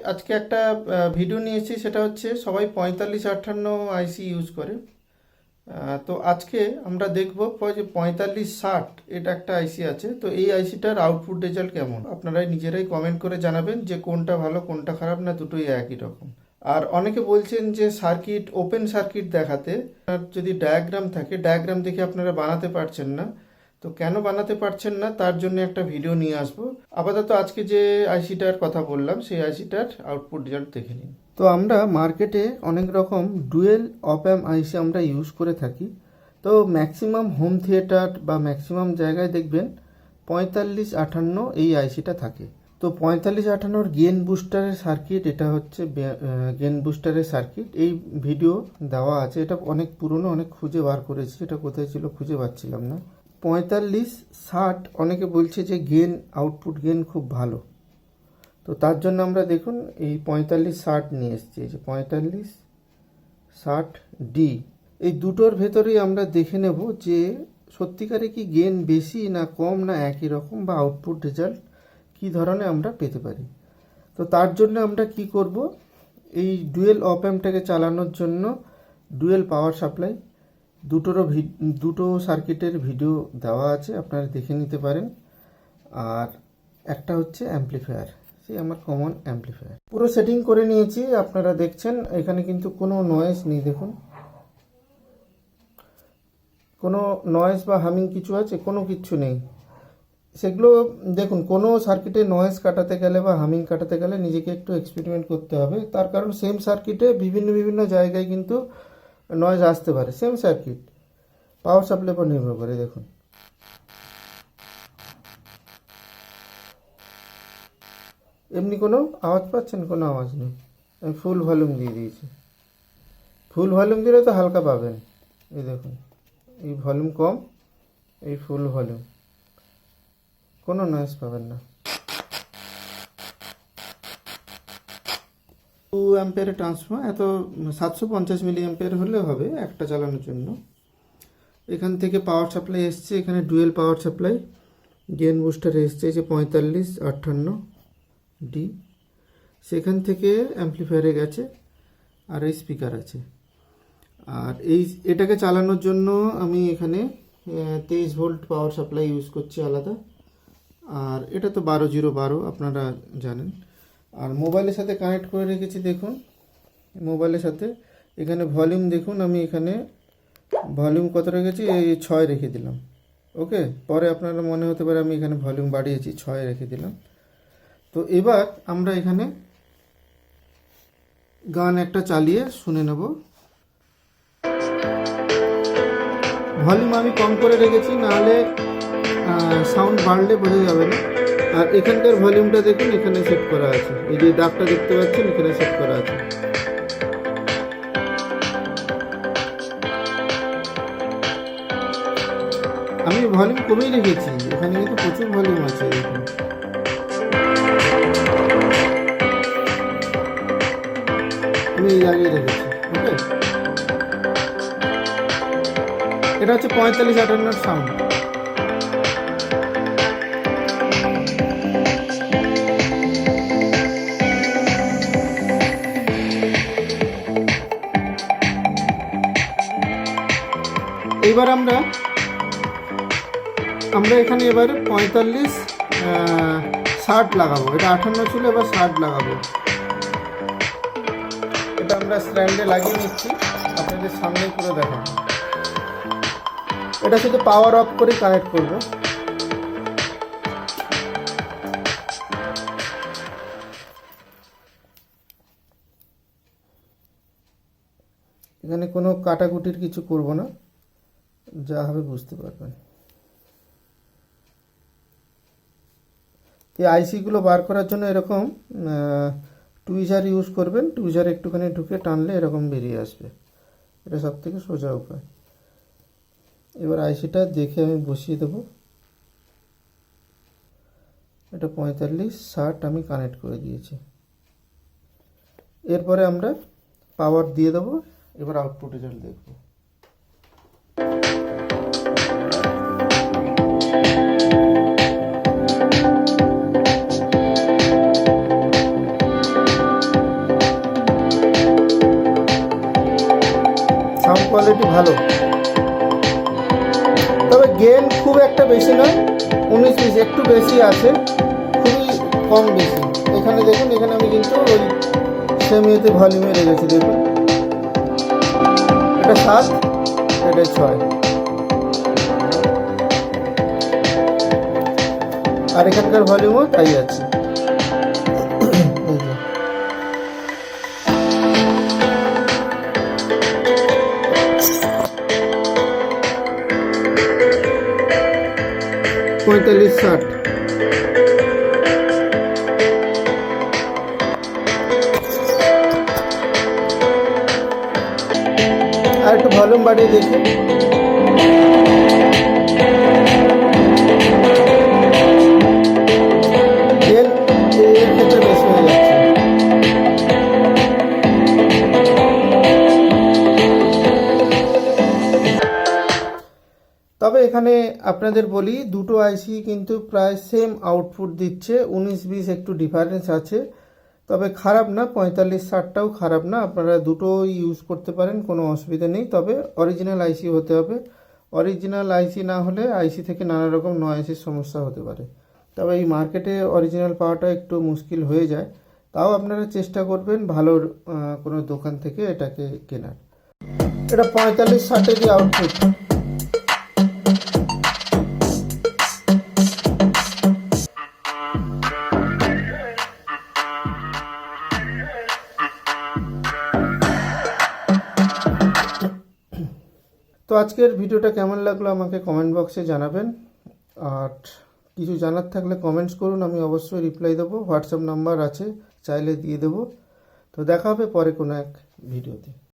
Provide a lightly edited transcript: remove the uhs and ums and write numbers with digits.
আজকে একটা ভিডিও নিয়েছি, সেটা হচ্ছে সবাই 4558 আইসি ইউজ করে। তো আজকে আমরা দেখব যে 4560 এটা একটা আইসি আছে। তো এই আইসিটার আউটপুট রেজাল্ট কেমন, আপনারাই নিজেরাই কমেন্ট করে জানাবেন যে কোনটা ভালো কোনটা খারাপ, না দুটোই একই রকম। আর অনেকে বলছেন যে সার্কিট ওপেন সার্কিট দেখাতে, আর যদি ডায়াগ্রাম থাকে ডায়াগ্রাম দেখে আপনারা বানাতে পারছেন না। তো কেন বানাতে পারছেন না তার জন্য একটা ভিডিও নিয়ে আসবো। আপাতত আজকে যে আইসিটার কথা বললাম সেই আইসিটার আউটপুট রেজাল্ট দেখে নিন। তো আমরা মার্কেটে অনেক রকম ডুয়েল অপ অ্যাম্প আইসি আমরা ইউজ করে থাকি। তো ম্যাক্সিমাম হোম থিয়েটার বা ম্যাক্সিমাম জায়গায় দেখবেন 4558 এই আইসিটা থাকে। তো 4558 গেন বুস্টারের সার্কিট, এটা হচ্ছে গেন বুস্টারের সার্কিট। এই ভিডিও দেওয়া আছে, এটা অনেক পুরনো, অনেক খুঁজে বার করেছি, এটা কোথায় ছিল খুঁজে পাচ্ছিলাম না। 4560 অনেকে বলছে যে গেন আউটপুট গেন খুব ভালো, তো তার জন্য আমরা দেখুন এই 4560 নিয়ে এসেছি। এই যে 4560D, এই দুটোর ভেতরেই আমরা দেখে নেব যে সত্যিকারে কি গেন বেশি না কম, না একই রকম, বা আউটপুট রেজাল্ট কি ধরনের আমরা পেতে পারি। তো তার জন্য আমরা কি করব, এই ডুয়েল অপ অ্যাম্পটাকে চালানোর জন্য ডুয়েল পাওয়ার সাপ্লাই, দুটো সার্কিটের ভিডিও দেওয়া আছে, আপনারা দেখে নিতে পারেন। আর একটা হচ্ছে অ্যাম্পলিফায়ার, সেই আমার কমন অ্যাম্পলিফায়ার পুরো সেটিং করে নিয়েছি। আপনারা দেখছেন এখানে কিন্তু কোনো নয়েজ নেই, দেখুন কোনো নয়েজ বা হামিং কিছু আছে, কোনো কিছু নেই। সেগুলো দেখুন, কোনো সার্কিটে নয়েজ কাটাতে গেলে বা হামিং কাটাতে গেলে নিজেকে একটু এক্সপেরিমেন্ট করতে হবে। তার কারণ সেম সার্কিটে বিভিন্ন বিভিন্ন জায়গায় কিন্তু নয়েজ আসতে পারে। সেম সার্কিট পাওয়ার সাপ্লাই উপর নির্ভর করে। দেখুন এমনি কোনো আওয়াজ পাচ্ছেন? কোনো আওয়াজ নেই। আমি ফুল ভলিউম দিয়ে দিয়েছি। ফুল ভলিউম দিলে তো হালকা পাবেন। এই দেখুন, এই ভলিউম কম, এই ফুল ভলিউম, কোনো নয়েজ পাবেন না। 2 অ্যাম্পিয়ারের ট্রান্সফর্মার, এত 750 মিলি অ্যাম্পিয়ার হলে হবে একটা চালানোর জন্য। এখান থেকে পাওয়ার সাপ্লাই এসছে, এখানে ডুয়েল পাওয়ার সাপ্লাই গেন বুস্টারে এসছে যে 4558D। সেখান থেকে অ্যাম্পলিফায়ারে গেছে, আর এই স্পিকার আছে। আর এটাকে চালানোর জন্য আমি এখানে 23 ভোল্ট পাওয়ার সাপ্লাই ইউজ করছি আলাদা। আর এটা তো 12012 আপনারা জানেন। আর মোবাইলের সাথে কানেক্ট করে রেখেছি, দেখুন মোবাইলের সাথে। এখানে ভলিউম দেখুন, আমি এখানে ভলিউম কত রেখেছি, এই 6 রেখে দিলাম। ওকে, পরে আপনারা মনে হতে পারে আমি এখানে ভলিউম বাড়িয়েছি, 6 রেখে দিলাম। তো এবার আমরা এখানে গান একটা চালিয়ে শুনে নেব। ভলিউম আমি কম করে রেখেছি, নাহলে সাউন্ড বাড়লে বোঝা যাবে না। আর এখানকার ভলিউমটা দেখুন, এখানে সেট করা আছে, এই যে দাগটা দেখতে পাচ্ছেন এখানে সেট করা আছে। আমি ভলিউম কমেই রেখেছি, এখানে কিন্তু প্রচুর ভলিউম আছে। দেখুন আমি এই জায়গায় রেখেছি। ওকে, এটা হচ্ছে 4558 সাউন্ড। এইবার আমরা এখানে এবার 4560 লাগাবো। এটা 58 ছিল, এবার 60 লাগাবো। এটা আমরা স্ট্যান্ডে লাগিয়ে নিচ্ছি, আপনাদের সামনেই পুরো দেখাবো। এটা শুধু পাওয়ার অফ করে কানেক্ট করব। এখানে কোনো কাটাকুটির কিছু করব না, যা হবে বুঝতে পারবেন। এই আইসিগুলো বার করার জন্য এরকম টুইজার ইউজ করবেন। টুইজার একটুখানি ঢুকে টানলে এরকম বেরিয়ে আসবে, এটা সব থেকে সোজা উপায়। এবার আইসিটা দেখে আমি বসিয়ে দেবো। এটা 4560 আমি কানেক্ট করে দিয়েছি। এরপরে আমরা পাওয়ার দিয়ে দেবো। এবার আউটপুট রেজাল্ট দেখব। কোয়ালিটি ভালো, তবে গেন খুব একটা বেশি নয়, 19-20 একটু বেশি আছে, খুবই কম বেশি। এখানে দেখুন, এখানে আমি কিন্তু ওই সেম ইয়েতে ভলিউমে রেখেছি, দেখুন এটা 7, এটা 6, আর এখানকার ভলিউমও তাই আছে। এই যে 45-60। আর একটু ভলিউম বাড়িয়ে দেখি। এর ক্ষেত্রে বেশি হয়ে যাচ্ছে। তবে এখানে আপনাদের বলি, দুটো আইসি কিন্তু প্রায় সেম আউটপুট দিচ্ছে, 19-20 একটু ডিফারেন্স আছে, তবে খারাপ না, 45-60টাও খারাপ না, আপনারা দুটো ইউজ করতে পারেন, কোনো অসুবিধা নেই। তবে অরিজিনাল আইসি হতে হবে, অরিজিনাল আইসি না হলে আইসি থেকে নানা রকম নয়েসের সমস্যা হতে পারে। তবে এই মার্কেটে অরিজিনাল পাওয়াটা একটু মুশকিল হয়ে যায়, তাও আপনারা চেষ্টা করবেন ভালো কোনো দোকান থেকে এটাকে কেনার। এটা 45-60-এরই আউটপুট। তো আজকের ভিডিওটা কেমন লাগলো আমাকে কমেন্ট বক্সে জানাবেন, আর কিছু জানার থাকলে কমেন্টস করুন, আমি অবশ্যই রিপ্লাই দেবো, হোয়াটসঅ্যাপ নাম্বার আছে, চাইলে দিয়ে দেবো। তো দেখা হবে পরে কোনো এক ভিডিওতে।